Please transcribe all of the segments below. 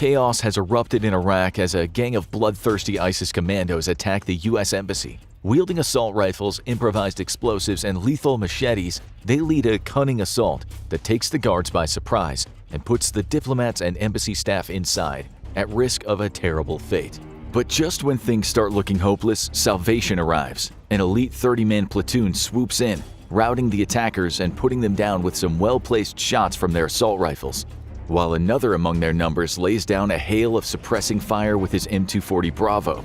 Chaos has erupted in Iraq as a gang of bloodthirsty ISIS commandos attack the U.S. Embassy. Wielding assault rifles, improvised explosives, and lethal machetes, they lead a cunning assault that takes the guards by surprise and puts the diplomats and embassy staff inside, at risk of a terrible fate. But just when things start looking hopeless, salvation arrives. An elite 30-man platoon swoops in, routing the attackers and putting them down with some well-placed shots from their assault rifles, while another among their numbers lays down a hail of suppressing fire with his M240 Bravo.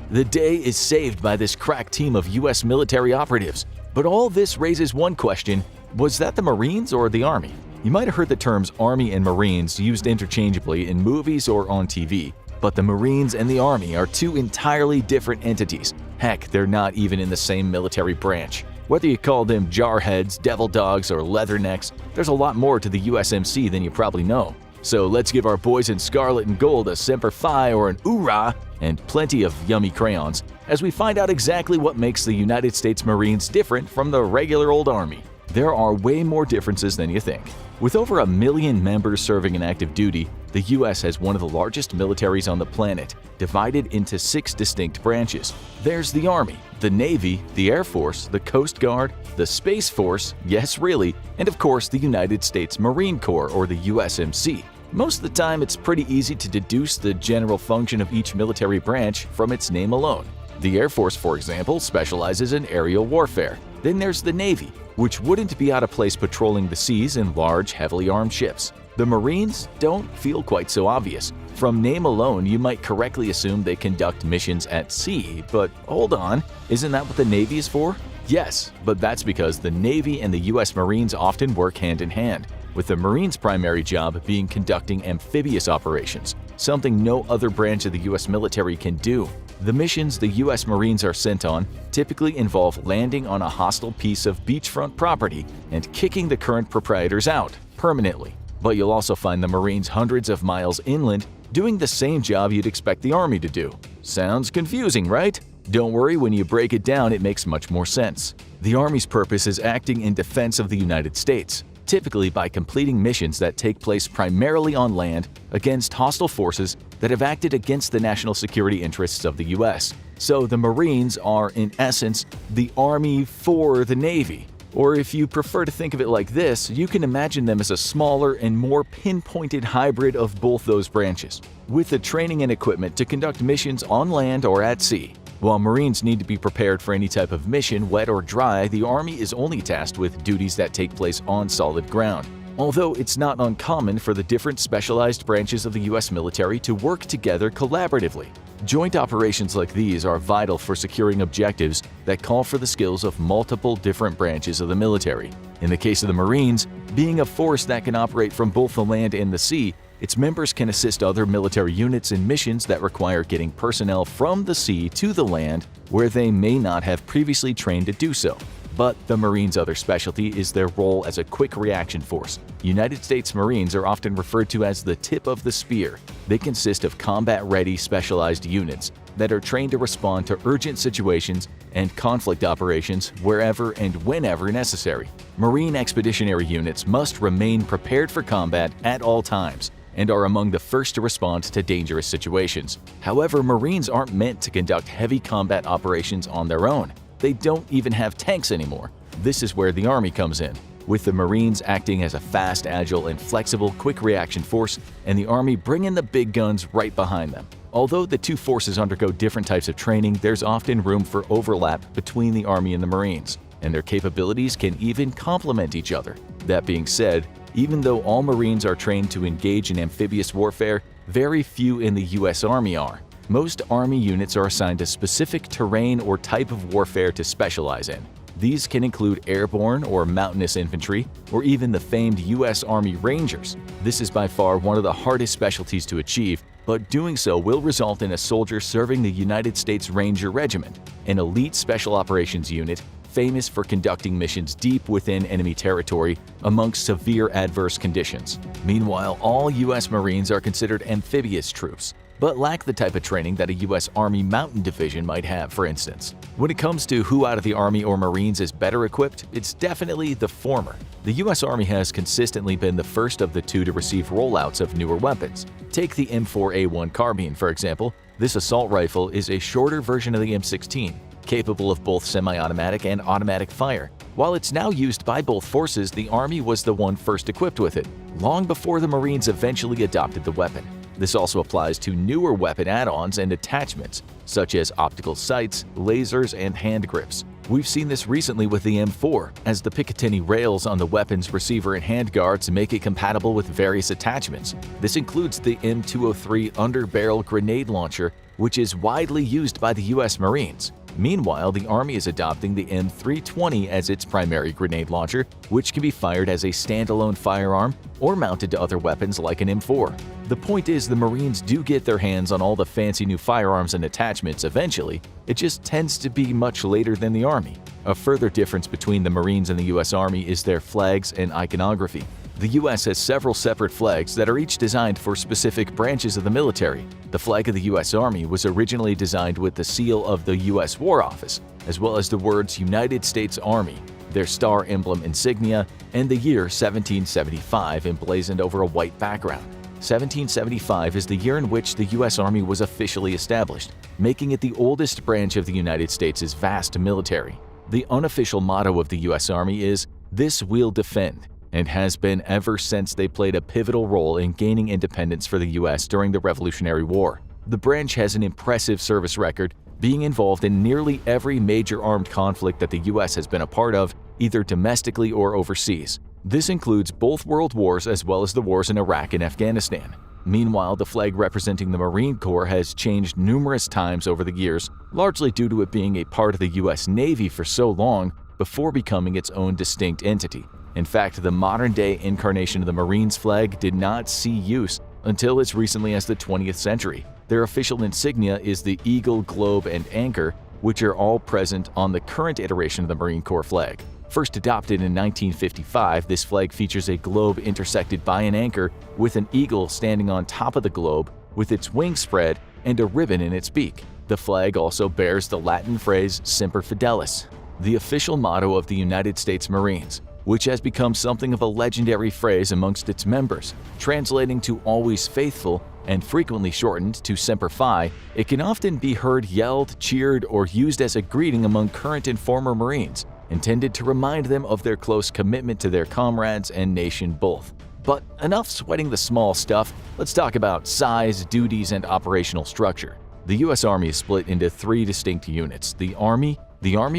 The day is saved by this crack team of U.S. military operatives. But all this raises one question: was that the Marines or the Army? You might have heard the terms Army and Marines used interchangeably in movies or on TV, but the Marines and the Army are two entirely different entities. Heck, they're not even in the same military branch. Whether you call them jarheads, devil dogs, or leathernecks, there's a lot more to the USMC than you probably know. So let's give our boys in scarlet and gold a Semper Fi or an Oorah and plenty of yummy crayons as we find out exactly what makes the United States Marines different from the regular old Army. There are way more differences than you think. With over 1 million members serving in active duty, the U.S. has one of the largest militaries on the planet, divided into 6 distinct branches. There's the Army, the Navy, the Air Force, the Coast Guard, the Space Force, yes really, and of course the United States Marine Corps or the USMC. Most of the time it's pretty easy to deduce the general function of each military branch from its name alone. The Air Force, for example, specializes in aerial warfare. Then there's the Navy, which wouldn't be out of place patrolling the seas in large, heavily armed ships. The Marines don't feel quite so obvious. From name alone, you might correctly assume they conduct missions at sea, but hold on, isn't that what the Navy is for? Yes, but that's because the Navy and the U.S. Marines often work hand in hand, with the Marines' primary job being conducting amphibious operations, something no other branch of the U.S. military can do. The missions the U.S. Marines are sent on typically involve landing on a hostile piece of beachfront property and kicking the current proprietors out permanently. But you'll also find the Marines hundreds of miles inland doing the same job you'd expect the Army to do. Sounds confusing, right? Don't worry, when you break it down, it makes much more sense. The Army's purpose is acting in defense of the United States, typically by completing missions that take place primarily on land against hostile forces that have acted against the national security interests of the U.S. So the Marines are, in essence, the Army for the Navy. Or if you prefer to think of it like this, you can imagine them as a smaller and more pinpointed hybrid of both those branches, with the training and equipment to conduct missions on land or at sea. While Marines need to be prepared for any type of mission, wet or dry, the Army is only tasked with duties that take place on solid ground. Although it's not uncommon for the different specialized branches of the U.S. military to work together collaboratively. Joint operations like these are vital for securing objectives that call for the skills of multiple different branches of the military. In the case of the Marines, being a force that can operate from both the land and the sea, its members can assist other military units in missions that require getting personnel from the sea to the land where they may not have previously trained to do so. But the Marines' other specialty is their role as a quick reaction force. United States Marines are often referred to as the tip of the spear. They consist of combat-ready specialized units that are trained to respond to urgent situations and conflict operations wherever and whenever necessary. Marine expeditionary units must remain prepared for combat at all times and are among the first to respond to dangerous situations. However, Marines aren't meant to conduct heavy combat operations on their own. They don't even have tanks anymore. This is where the Army comes in, with the Marines acting as a fast, agile, and flexible quick reaction force, and the Army bringing the big guns right behind them. Although the two forces undergo different types of training, there's often room for overlap between the Army and the Marines, and their capabilities can even complement each other. That being said, even though all Marines are trained to engage in amphibious warfare, very few in the U.S. Army are. Most Army units are assigned a specific terrain or type of warfare to specialize in. These can include airborne or mountainous infantry, or even the famed U.S. Army Rangers. This is by far one of the hardest specialties to achieve, but doing so will result in a soldier serving the United States Ranger Regiment, an elite special operations unit famous for conducting missions deep within enemy territory amongst severe adverse conditions. Meanwhile, all U.S. Marines are considered amphibious troops, but lack the type of training that a U.S. Army Mountain Division might have, for instance. When it comes to who out of the Army or Marines is better equipped, it's definitely the former. The U.S. Army has consistently been the first of the two to receive rollouts of newer weapons. Take the M4A1 carbine, for example. This assault rifle is a shorter version of the M16, capable of both semi-automatic and automatic fire. While it's now used by both forces, the Army was the one first equipped with it, long before the Marines eventually adopted the weapon. This also applies to newer weapon add-ons and attachments, such as optical sights, lasers, and hand grips. We've seen this recently with the M4, as the Picatinny rails on the weapon's receiver and handguards make it compatible with various attachments. This includes the M203 under-barrel grenade launcher, which is widely used by the U.S. Marines. Meanwhile, the Army is adopting the M320 as its primary grenade launcher, which can be fired as a standalone firearm or mounted to other weapons like an M4. The point is, the Marines do get their hands on all the fancy new firearms and attachments eventually, it just tends to be much later than the Army. A further difference between the Marines and the U.S. Army is their flags and iconography. The U.S. has several separate flags that are each designed for specific branches of the military. The flag of the U.S. Army was originally designed with the seal of the U.S. War Office, as well as the words United States Army, their star emblem insignia, and the year 1775 emblazoned over a white background. 1775 is the year in which the U.S. Army was officially established, making it the oldest branch of the United States' vast military. The unofficial motto of the U.S. Army is, "This we'll defend," and has been ever since they played a pivotal role in gaining independence for the U.S. during the Revolutionary War. The branch has an impressive service record, being involved in nearly every major armed conflict that the U.S. has been a part of, either domestically or overseas. This includes both world wars as well as the wars in Iraq and Afghanistan. Meanwhile, the flag representing the Marine Corps has changed numerous times over the years, largely due to it being a part of the U.S. Navy for so long before becoming its own distinct entity. In fact, the modern-day incarnation of the Marines flag did not see use until as recently as the 20th century. Their official insignia is the eagle, globe, and anchor, which are all present on the current iteration of the Marine Corps flag. First adopted in 1955, this flag features a globe intersected by an anchor with an eagle standing on top of the globe with its wings spread and a ribbon in its beak. The flag also bears the Latin phrase Semper Fidelis, the official motto of the United States Marines, which has become something of a legendary phrase amongst its members. Translating to always faithful and frequently shortened to Semper Fi, it can often be heard yelled, cheered, or used as a greeting among current and former Marines, intended to remind them of their close commitment to their comrades and nation both. But enough sweating the small stuff, let's talk about size, duties, and operational structure. The U.S. Army is split into three distinct units: the Army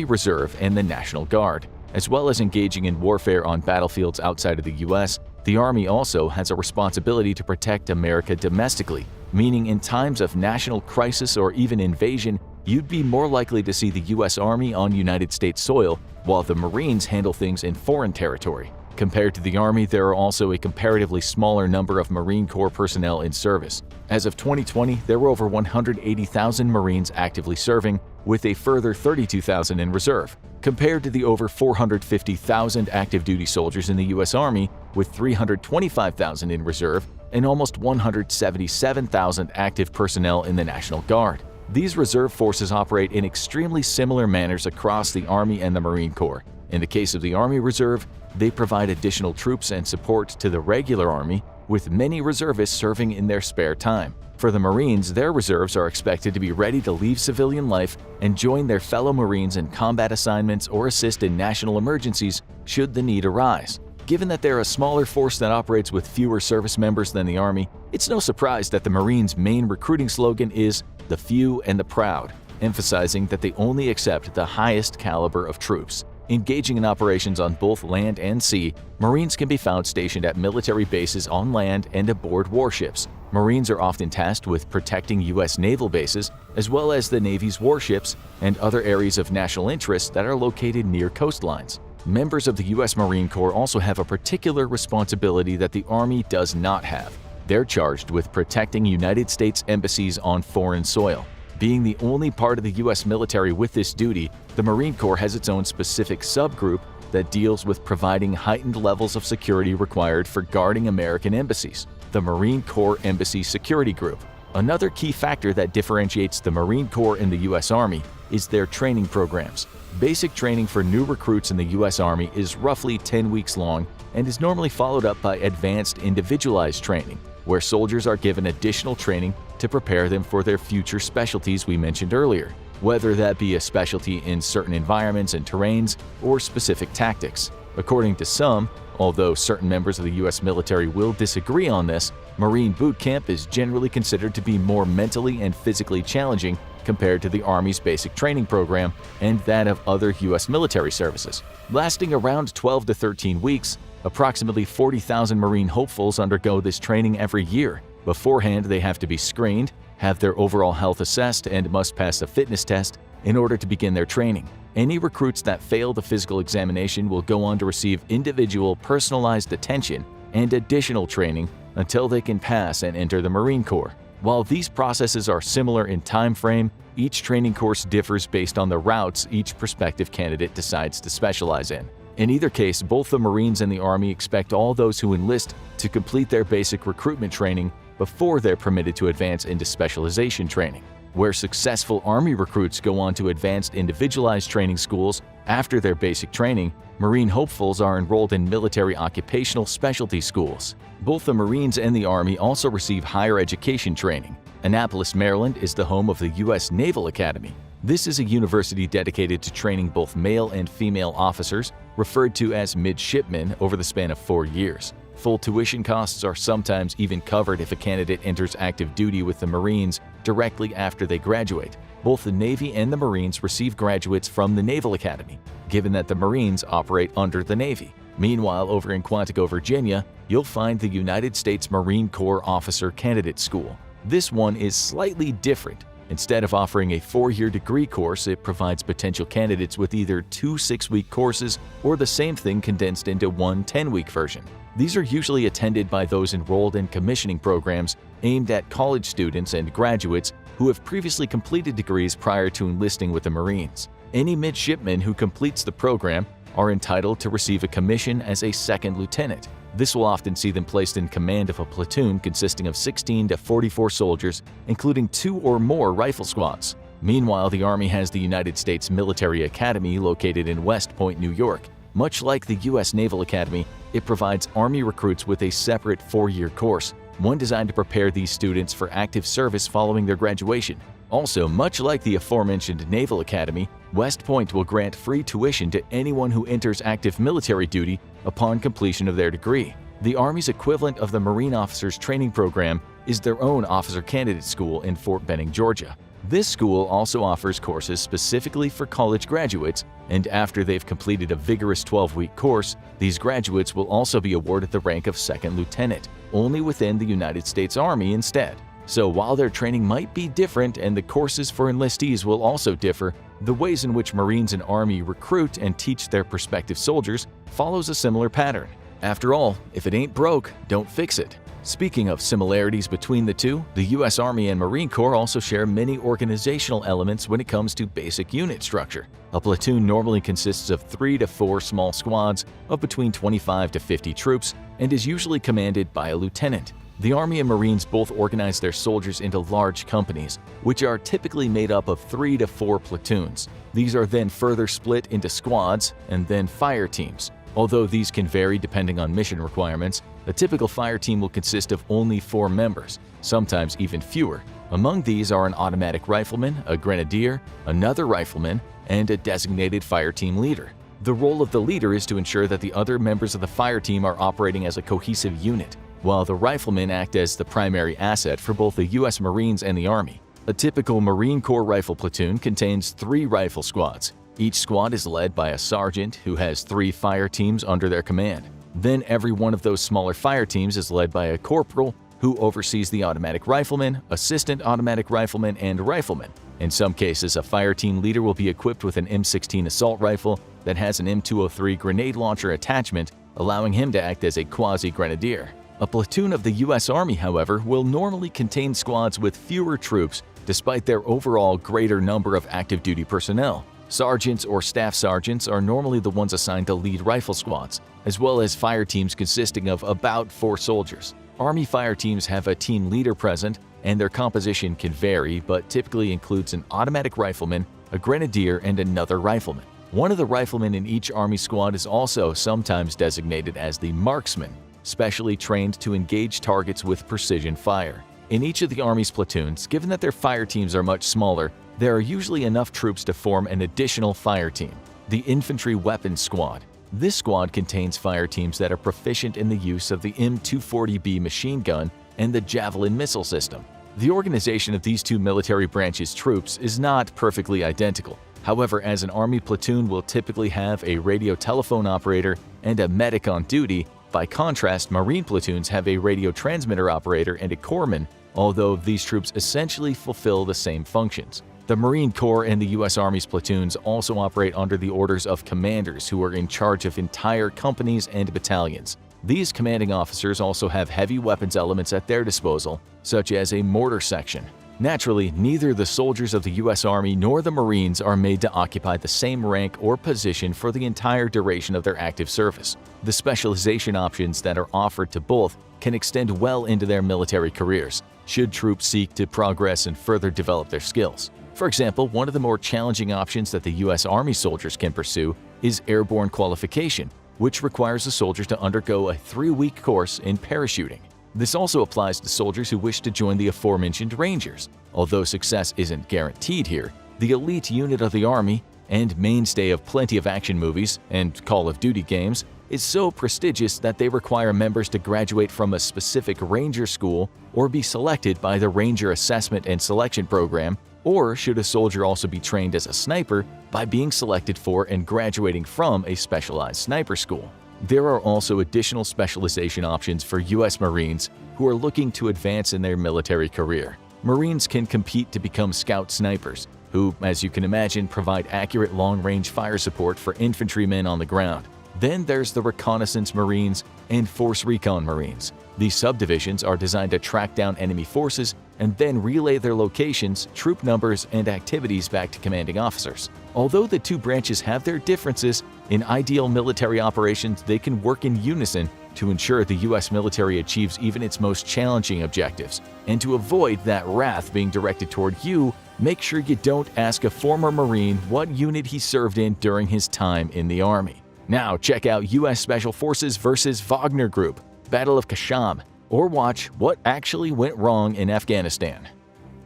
Reserve, and the National Guard. As well as engaging in warfare on battlefields outside of the U.S., the Army also has a responsibility to protect America domestically, meaning in times of national crisis or even invasion, you'd be more likely to see the U.S. Army on United States soil, while the Marines handle things in foreign territory. Compared to the Army, there are also a comparatively smaller number of Marine Corps personnel in service. As of 2020, there were over 180,000 Marines actively serving, with a further 32,000 in reserve, compared to the over 450,000 active duty soldiers in the U.S. Army, with 325,000 in reserve and almost 177,000 active personnel in the National Guard. These reserve forces operate in extremely similar manners across the Army and the Marine Corps. In the case of the Army Reserve, they provide additional troops and support to the regular Army, with many reservists serving in their spare time. For the Marines, their reserves are expected to be ready to leave civilian life and join their fellow Marines in combat assignments or assist in national emergencies should the need arise. Given that they're a smaller force that operates with fewer service members than the Army, it's no surprise that the Marines' main recruiting slogan is "the few and the proud," emphasizing that they only accept the highest caliber of troops. Engaging in operations on both land and sea, Marines can be found stationed at military bases on land and aboard warships. Marines are often tasked with protecting U.S. naval bases, as well as the Navy's warships and other areas of national interest that are located near coastlines. Members of the U.S. Marine Corps also have a particular responsibility that the Army does not have. They're charged with protecting United States embassies on foreign soil. Being the only part of the U.S. military with this duty, the Marine Corps has its own specific subgroup that deals with providing heightened levels of security required for guarding American embassies, the Marine Corps Embassy Security Group. Another key factor that differentiates the Marine Corps and the U.S. Army is their training programs. Basic training for new recruits in the U.S. Army is roughly 10 weeks long and is normally followed up by advanced individualized training, where soldiers are given additional training to prepare them for their future specialties we mentioned earlier, whether that be a specialty in certain environments and terrains or specific tactics. According to some, although certain members of the U.S. military will disagree on this, Marine boot camp is generally considered to be more mentally and physically challenging compared to the Army's basic training program and that of other U.S. military services. Lasting around 12 to 13 weeks, approximately 40,000 Marine hopefuls undergo this training every year. Beforehand, they have to be screened, have their overall health assessed, and must pass a fitness test in order to begin their training. Any recruits that fail the physical examination will go on to receive individual personalized attention and additional training until they can pass and enter the Marine Corps. While these processes are similar in time frame, each training course differs based on the routes each prospective candidate decides to specialize in. In either case, both the Marines and the Army expect all those who enlist to complete their basic recruitment training before they're permitted to advance into specialization training. Where successful Army recruits go on to advanced individualized training schools after their basic training, Marine hopefuls are enrolled in military occupational specialty schools. Both the Marines and the Army also receive higher education training. Annapolis, Maryland is the home of the U.S. Naval Academy. This is a university dedicated to training both male and female officers, referred to as midshipmen, over the span of 4 years. Full tuition costs are sometimes even covered if a candidate enters active duty with the Marines directly after they graduate. Both the Navy and the Marines receive graduates from the Naval Academy, given that the Marines operate under the Navy. Meanwhile, over in Quantico, Virginia, you'll find the United States Marine Corps Officer Candidate School. This one is slightly different. Instead of offering a 4-year degree course, it provides potential candidates with either 2 6-week courses or the same thing condensed into one 10-week version. These are usually attended by those enrolled in commissioning programs aimed at college students and graduates who have previously completed degrees prior to enlisting with the Marines. Any midshipmen who completes the program are entitled to receive a commission as a second lieutenant. This will often see them placed in command of a platoon consisting of 16 to 44 soldiers, including 2 or more rifle squads. Meanwhile, the Army has the United States Military Academy located in West Point, New York. Much like the U.S. Naval Academy, it provides Army recruits with a separate 4-year course, one designed to prepare these students for active service following their graduation. Also, much like the aforementioned Naval Academy, West Point will grant free tuition to anyone who enters active military duty upon completion of their degree. The Army's equivalent of the Marine Officers Training Program is their own Officer Candidate School in Fort Benning, Georgia. This school also offers courses specifically for college graduates, and after they've completed a vigorous 12-week course, these graduates will also be awarded the rank of second lieutenant, only within the United States Army instead. So while their training might be different and the courses for enlistees will also differ, the ways in which Marines and Army recruit and teach their prospective soldiers follows a similar pattern. After all, if it ain't broke, don't fix it. Speaking of similarities between the two, the U.S. Army and Marine Corps also share many organizational elements when it comes to basic unit structure. A platoon normally consists of 3 to 4 small squads of between 25 to 50 troops and is usually commanded by a lieutenant. The Army and Marines both organize their soldiers into large companies, which are typically made up of 3 to 4 platoons. These are then further split into squads and then fire teams. Although these can vary depending on mission requirements, a typical fire team will consist of only 4 members, sometimes even fewer. Among these are an automatic rifleman, a grenadier, another rifleman, and a designated fire team leader. The role of the leader is to ensure that the other members of the fire team are operating as a cohesive unit, while the riflemen act as the primary asset for both the U.S. Marines and the Army. A typical Marine Corps rifle platoon contains 3 rifle squads. Each squad is led by a sergeant who has 3 fire teams under their command. Then every one of those smaller fire teams is led by a corporal who oversees the automatic rifleman, assistant automatic rifleman, and rifleman. In some cases, a fire team leader will be equipped with an M16 assault rifle that has an M203 grenade launcher attachment, allowing him to act as a quasi-grenadier. A platoon of the U.S. Army, however, will normally contain squads with fewer troops despite their overall greater number of active duty personnel. Sergeants or staff sergeants are normally the ones assigned to lead rifle squads, as well as fire teams consisting of about 4 soldiers. Army fire teams have a team leader present, and their composition can vary but typically includes an automatic rifleman, a grenadier, and another rifleman. One of the riflemen in each Army squad is also sometimes designated as the marksman, specially trained to engage targets with precision fire. In each of the Army's platoons, given that their fire teams are much smaller, there are usually enough troops to form an additional fire team, the Infantry Weapons Squad. This squad contains fire teams that are proficient in the use of the M240B machine gun and the Javelin missile system. The organization of these two military branches' troops is not perfectly identical. However, as an Army platoon will typically have a radio telephone operator and a medic on duty, by contrast, Marine platoons have a radio transmitter operator and a corpsman, although these troops essentially fulfill the same functions. The Marine Corps and the U.S. Army's platoons also operate under the orders of commanders who are in charge of entire companies and battalions. These commanding officers also have heavy weapons elements at their disposal, such as a mortar section. Naturally, neither the soldiers of the U.S. Army nor the Marines are made to occupy the same rank or position for the entire duration of their active service. The specialization options that are offered to both can extend well into their military careers, should troops seek to progress and further develop their skills. For example, one of the more challenging options that the U.S. Army soldiers can pursue is airborne qualification, which requires the soldiers to undergo a 3-week course in parachuting. This also applies to soldiers who wish to join the aforementioned Rangers. Although success isn't guaranteed here, the elite unit of the Army, and mainstay of plenty of action movies and Call of Duty games, is so prestigious that they require members to graduate from a specific Ranger school or be selected by the Ranger Assessment and Selection Program, or should a soldier also be trained as a sniper by being selected for and graduating from a specialized sniper school. There are also additional specialization options for U.S. Marines who are looking to advance in their military career. Marines can compete to become scout snipers, who, as you can imagine, provide accurate long-range fire support for infantrymen on the ground. Then there's the Reconnaissance Marines and Force Recon Marines. These subdivisions are designed to track down enemy forces and then relay their locations, troop numbers, and activities back to commanding officers. Although the two branches have their differences, in ideal military operations they can work in unison to ensure the U.S. military achieves even its most challenging objectives. And to avoid that wrath being directed toward you, make sure you don't ask a former Marine what unit he served in during his time in the Army. Now check out U.S. Special Forces vs. Wagner Group, Battle of Kasham, or watch What Actually Went Wrong in Afghanistan.